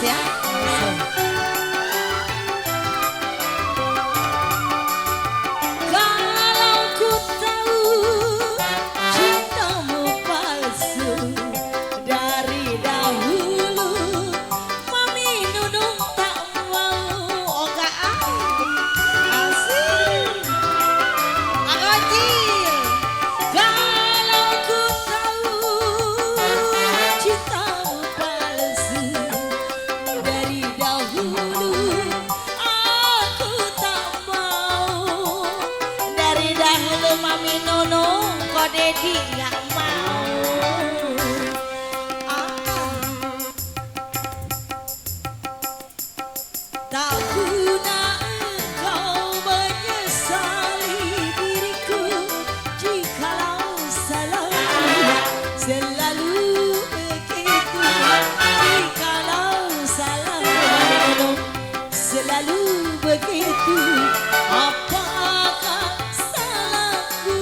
ya. Kalau ku tahu cintamu palsu dari dahulu, Mami Nunung tak mau oga asik agacil. Kalau ku tahu cintamu palsu dari dahulu, aku tak mau. Dari dahulu Mami Nunung kok Dedi gak mau. Tak guna engkau menyesali diriku, jikalau salah selalu begitu. Jikalau salah selalu begitu. Apakah salahku?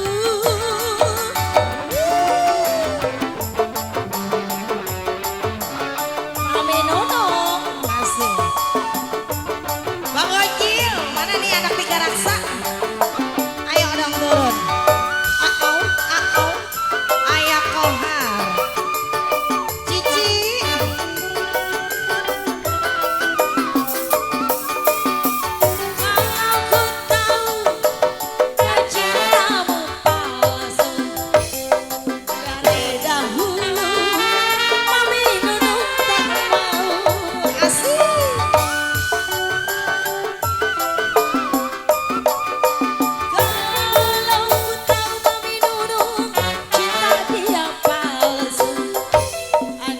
Mami Nunung masih. Bang Ojil, mana nih anak tiga raksa? Ayo dong turun. Ayah Kohar. Cici. Kalau ku tahu cintamu palsu dari dahulu, Mami Nunung tak mau. Asik. Kalau ku tahu Mami Nunung cinta dia palsu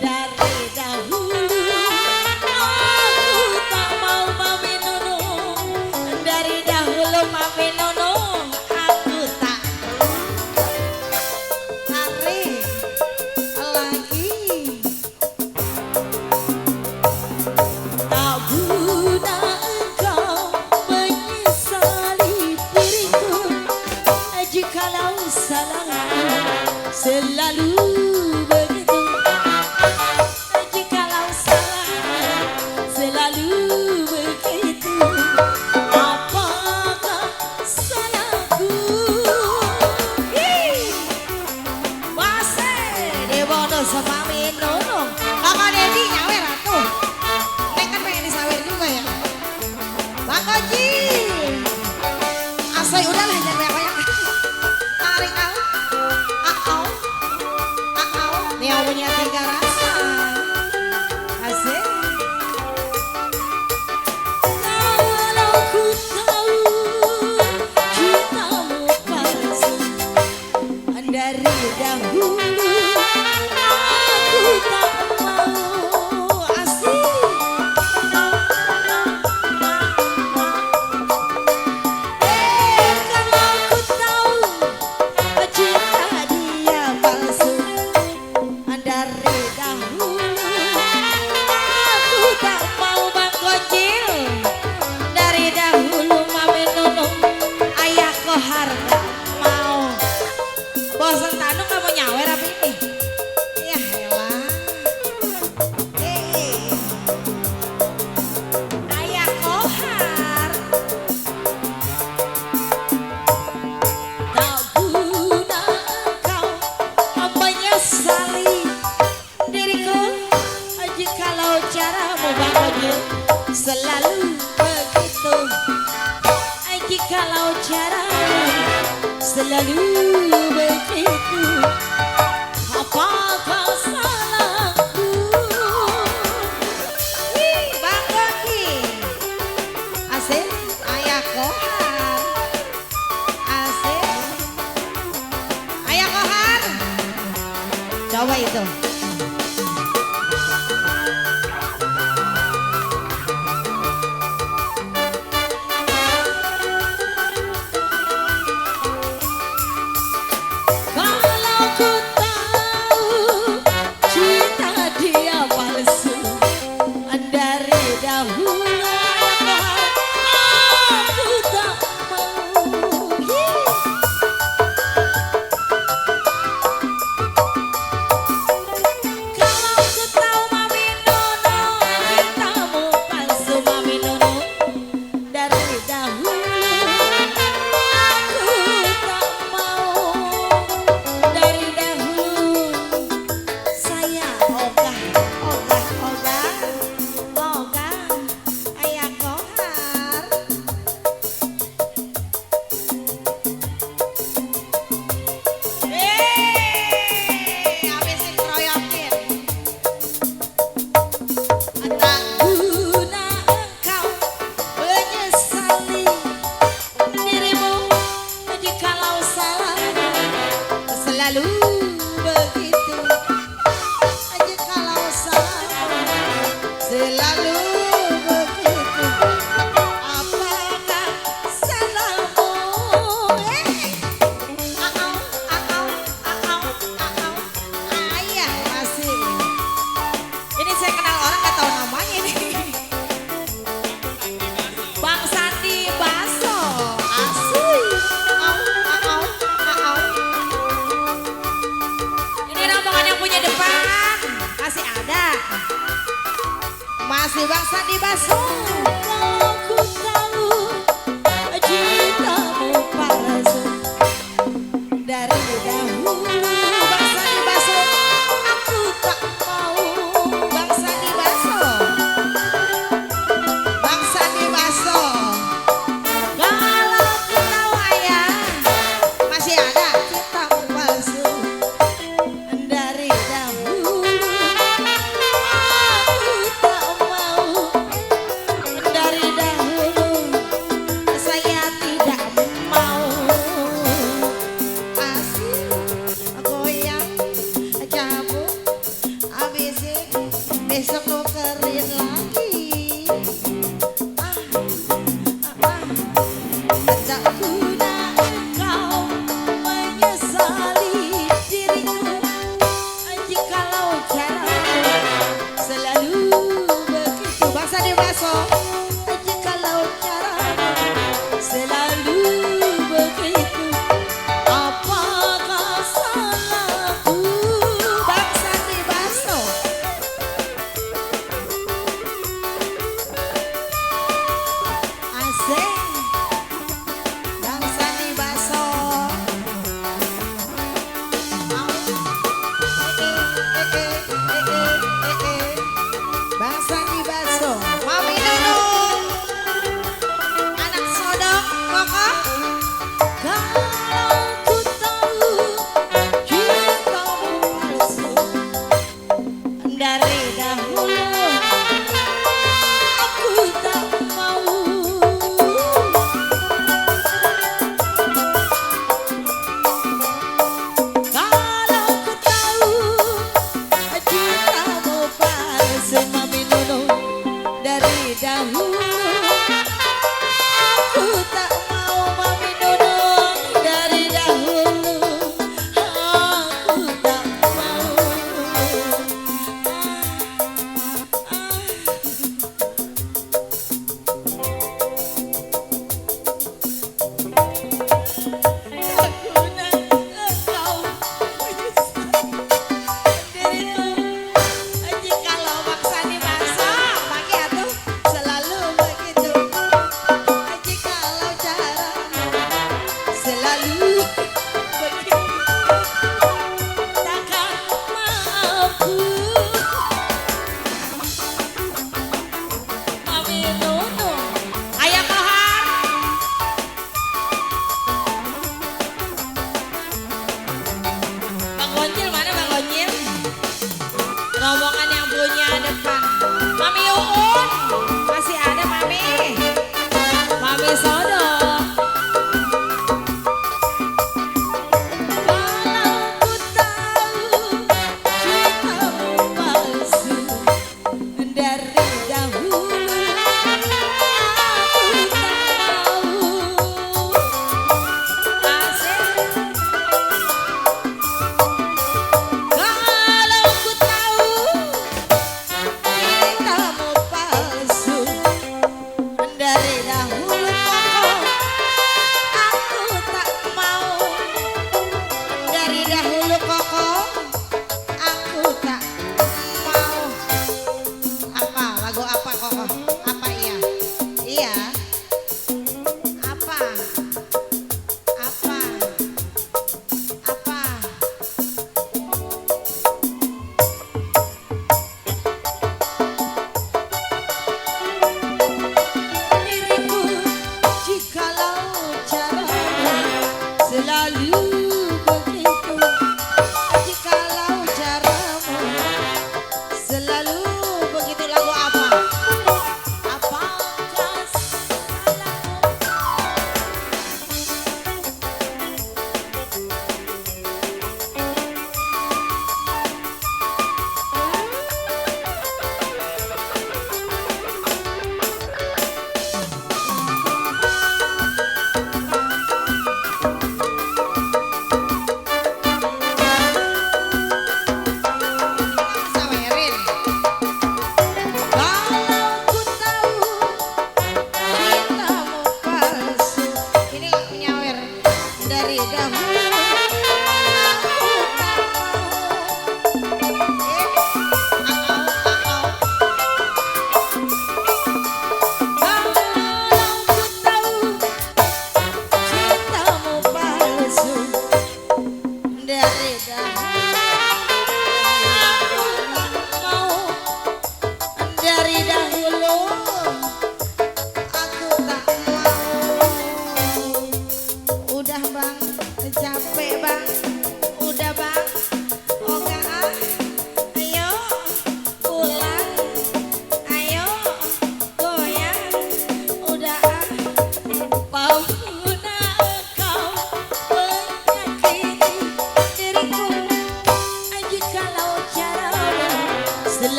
dari dahulu, aku tak mau. Mami Nunung dari dahulu, Mami Nunung aku tak tarik lagi. Tak guna engkau menyesali diriku, jikalau salah selalu begitu. Jikalau salah selalu begitu. Apakah salahku? Wase dibodoh sama Mami Nunung. Kakak Dedi nyawer atuh. Neng kan pengen disawer juga ya. Bang Oji. Asoy udahlah jangan banyak-banyak. Tarik out. Nih punya tiga rasa. Asik. Kalau ku tahu cintamu palsu dari dahulu, aku tak mau. Asik. Kalau ku tahu cinta dia palsu dari dahulu, aku tak mau. Bang Kocil dari dahulu, Mami Nunung Ayah Kohar gak mau. Bosan Tanung gak mau nyawer apa ini? Ya elah. Ayah Kohar. Tak guna engkau menyesali diriku, jikalau caramu Bang Ojil selalu begitu. Jikalau caramu selalu begitu. Apakah salahku? Bang Ojil. Asik. Ayah Kohar. Asik. Ayah Kohar. Coba itu. Masih bangsa di Baso. Kalau ku tahu cintamu palsu Dari dahulu bangsa di Baso. Aku tak mau bangsa di Baso. Bangsa di Baso. Kalau ku tahu ayah masih ada cintamu palsu. Dari dahulu aku tak mau. Dari dahulu saya tidak mau. Asik goyang cabut abis besok tukerin lagi. Tak guna engkau menyesali dirimu jikalau caramu selalu begitu. Bangsa di Baso. Jikalau caramu selalu begitu, apakah salahku? Bangsa di Baso. Asik bangsa di Baso. Bangsa di Baso. Mami Nunung, anak sodok Koko. Kalau ku tahu cintamu palsu Dari dahulu aku tak mau. Kalau ku tahu cintamu palsu Mami Nunung, dari dahulu aku tak mau. Mami Nunung, dari dahulu aku tak mau. Tak guna engkau menyesali dirimu jikalau bangsa di Baso. Pakai atuh selalu begitu. Jikalau caramu selalu begitu, takkan mampu. Mami Nunung, ayah Kohar. Bang Gonjil mana Bang Gonjil? Ngomong